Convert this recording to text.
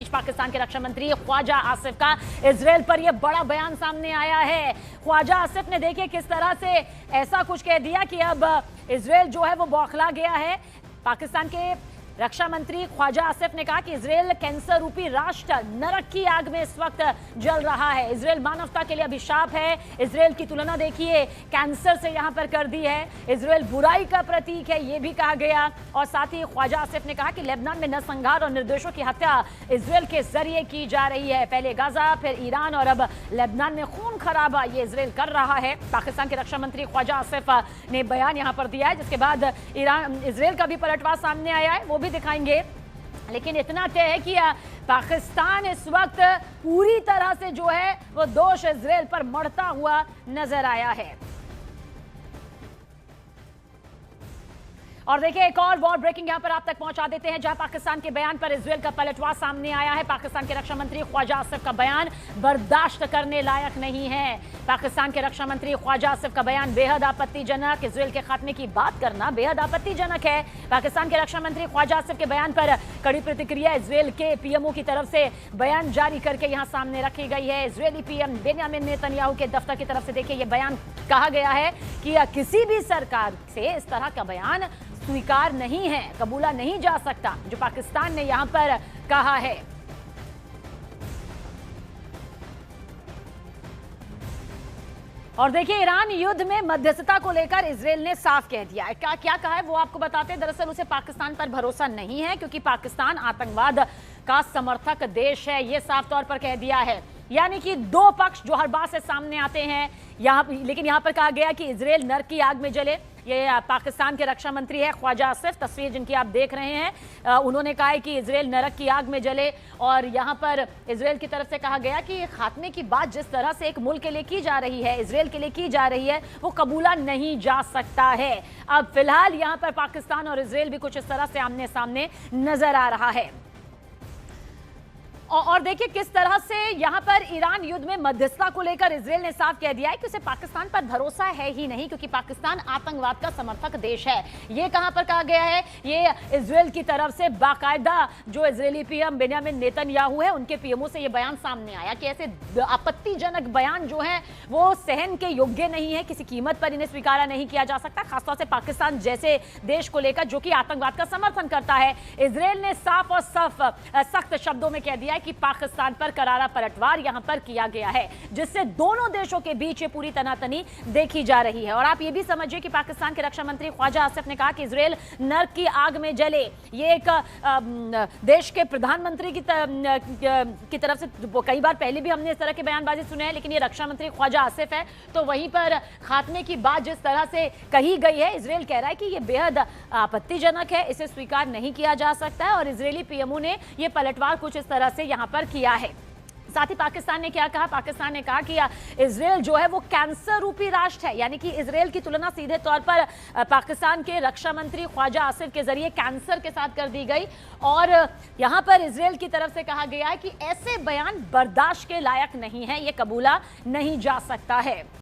पाकिस्तान के रक्षा मंत्री ख्वाजा आसिफ का इजराइल पर यह बड़ा बयान सामने आया है। ख्वाजा आसिफ ने देखिए किस तरह से ऐसा कुछ कह दिया कि अब इजराइल जो है वो बौखला गया है। पाकिस्तान के रक्षा मंत्री ख्वाजा आसिफ ने कहा कि इजराइल कैंसर रूपी राष्ट्र नरक की आग में इस वक्त जल रहा है। इजराइल मानवता के लिए अभिशाप है। इजराइल की तुलना देखिए कैंसर से यहां पर कर दी है। इजराइल बुराई का प्रतीक है, यह भी कहा गया। और साथ ही ख्वाजा आसिफ ने कहा कि लेबनान में नरसंहार और निर्दोषों की हत्या इजराइल के जरिए की जा रही है। पहले गाजा, फिर ईरान और अब लेबनान में खून खराबा ये इजराइल कर रहा है। पाकिस्तान के रक्षा मंत्री ख्वाजा आसिफ ने बयान यहां पर दिया है, जिसके बाद इजराइल का भी पलटवार सामने आया है, वो भी दिखाएंगे। लेकिन इतना तय है कि पाकिस्तान इस वक्त पूरी तरह से जो है वो दोष इजराइल पर मढ़ता हुआ नजर आया है। और देखिए एक और वॉर ब्रेकिंग यहां पर आप तक पहुंचा देते हैं, जहां पाकिस्तान के बयान पर इजराइल का पलटवार सामने आया है। पाकिस्तान के रक्षा मंत्री ख्वाजा आसिफ का बयान बर्दाश्त करने लायक नहीं है। पाकिस्तान के रक्षा मंत्री ख्वाजा आसिफ का बयान बेहद आपत्तिजनक, इजराइल के खात्मे की बात करना बेहद आपत्तिजनक है। पाकिस्तान के रक्षा मंत्री ख्वाजा आसिफ के बयान पर कड़ी प्रतिक्रिया इजराइल के पीएमओ की तरफ से बयान जारी करके यहां सामने रखी गई है। इजरायली पीएम बेंयामिन नेतन्याहू के दफ्तर की तरफ से देखिए यह बयान कहा गया है कि किसी भी सरकार से इस तरह का बयान स्वीकार नहीं है, कबूला नहीं जा सकता, जो पाकिस्तान ने यहां पर कहा है। और देखिए ईरान युद्ध में मध्यस्थता को लेकर इजराइल ने साफ कह दिया है। क्या कहा है वो आपको बताते हैं। दरअसल उसे पाकिस्तान पर भरोसा नहीं है, क्योंकि पाकिस्तान आतंकवाद का समर्थक देश है, ये साफ तौर पर कह दिया है। यानी कि दो पक्ष जो हर बात से सामने आते हैं लेकिन यहां पर कहा गया कि इजराइल नरक की आग में जले। ये पाकिस्तान के रक्षा मंत्री है ख्वाजा आसिफ, तस्वीर जिनकी आप देख रहे हैं। उन्होंने कहा है कि इजराइल नरक की आग में जले। और यहां पर इजराइल की तरफ से कहा गया कि खात्मे की बात जिस तरह से एक मुल्क के लिए की जा रही है, इजराइल के लिए की जा रही है, वो कबूला नहीं जा सकता है। अब फिलहाल यहां पर पाकिस्तान और इजराइल भी कुछ इस तरह से आमने सामने नजर आ रहा है। और देखिए किस तरह से यहां पर ईरान युद्ध में मध्यस्थता को लेकर इजराइल ने साफ कह दिया है कि उसे पाकिस्तान पर भरोसा है ही नहीं, क्योंकि पाकिस्तान आतंकवाद का समर्थक देश है। ये कहां पर कहा गया है, ये इजराइल की तरफ से बाकायदा जो इजरायली पीएम बेंयामिन नेतन्याहू है उनके पीएमओ से ये बयान सामने आया कि ऐसे आपत्तिजनक बयान जो है वो सहन के योग्य नहीं है, किसी कीमत पर इन्हें स्वीकारा नहीं किया जा सकता, खासतौर से पाकिस्तान जैसे देश को लेकर जो कि आतंकवाद का समर्थन करता है। इजराइल ने साफ और सख्त शब्दों में कह दिया कि पाकिस्तान पर करारा पलटवार यहां पर किया गया है, जिससे दोनों देशों के बीच ये पूरी तनातनी देखी जा रही है। और आप ये भी समझिए कि पाकिस्तान के रक्षा मंत्री ख्वाजा आसिफ ने कहा कि इजराइल नरक की आग में जले। ये एक देश के प्रधानमंत्री की तरफ से कई बार पहले भी हमने इस तरह के बयानबाजी सुने हैं, लेकिन ये रक्षा मंत्री ख्वाजा आसिफ है, तो वहीं पर खात्मे की बात जिस तरह से कही गई है, इजराइल कह रहा है कि ये बेहद आपत्तिजनक है, इसे स्वीकार नहीं किया जा सकता है। और इजरायली पीएमओ ने यह पलटवार कुछ इस तरह से यहां पर किया है। साथ ही पाकिस्तान ने क्या कहा, पाकिस्तान ने कहा कि इजराइल जो है वो कैंसर रूपी राष्ट्र है। यानी कि इजराइल की तुलना सीधे तौर पर पाकिस्तान के रक्षा मंत्री ख्वाजा आसिफ के जरिए कैंसर के साथ कर दी गई। और यहां पर इजराइल की तरफ से कहा गया है कि ऐसे बयान बर्दाश्त के लायक नहीं है, ये कबूला नहीं जा सकता है।